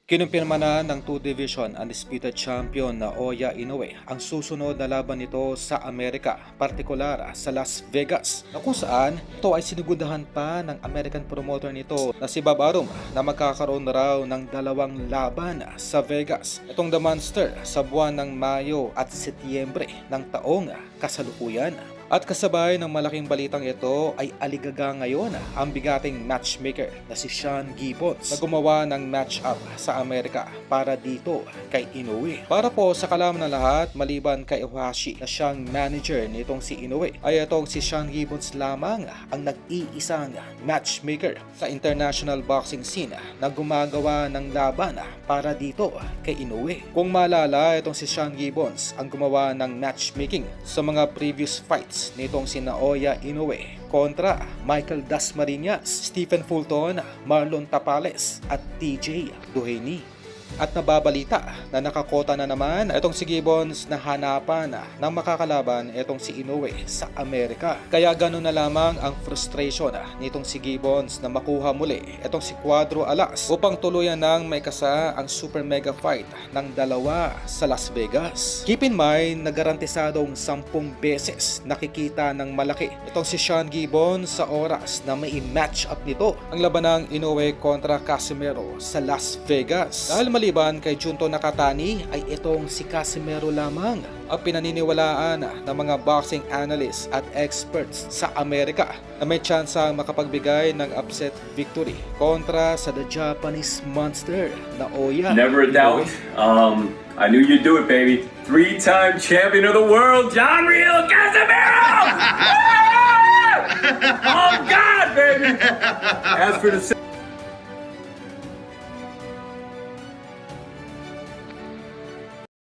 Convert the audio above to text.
Kinumpirma na ng 2 Division undisputed champion na Oya Inoue ang susunod na laban nito sa Amerika, partikular sa Las Vegas, na kung saan ito ay sinugundahan pa ng American promoter nito na si Bob Arum na magkakaroon na raw ng 2 laban sa Vegas. Itong The Monster sa buwan ng Mayo at Setyembre ng taong kasalukuyan. At kasabay ng malaking balitang ito ay aligaga ngayon ang bigating matchmaker na si Sean Gibbons na gumawa ng match-up sa Amerika para dito kay Inoue. Para po sa kalaman ng lahat, maliban kay Iwashi na siyang manager nitong si Inoue, ay itong si Sean Gibbons lamang ang nag-iisang matchmaker sa international boxing scene na gumagawa ng laban para dito kay Inoue. Kung maalala, itong si Sean Gibbons ang gumawa ng matchmaking sa mga previous fights nitong si Naoya Inoue kontra Michael Dasmariñas, Stephen Fulton, Marlon Tapales at TJ Duhaney. At nababalita na nakakota na naman itong si Gibbons na hanapan ng makakalaban itong si Inoue sa Amerika. Kaya gano'n na lamang ang frustration nitong si Gibbons na makuha muli itong si Cuadro Alas upang tuluyan ng may kasa ang super mega fight ng dalawa sa Las Vegas. Keep in mind na garantisadong 10 beses nakikita ng malaki itong si Sean Gibbons sa oras na may match up nito ang laban ng Inoue kontra Casimero sa Las Vegas. Dahil maliban kay Junto Nakatani ay itong si Casimero lamang ang pinaniniwalaan ng mga boxing analysts at experts sa Amerika na may tsansang makapagbigay ng upset victory kontra sa the Japanese monster na Oya Never a doubt. I knew you'd do it, baby. 3-time champion of the world, John Real Casimero! Oh God, baby! As for the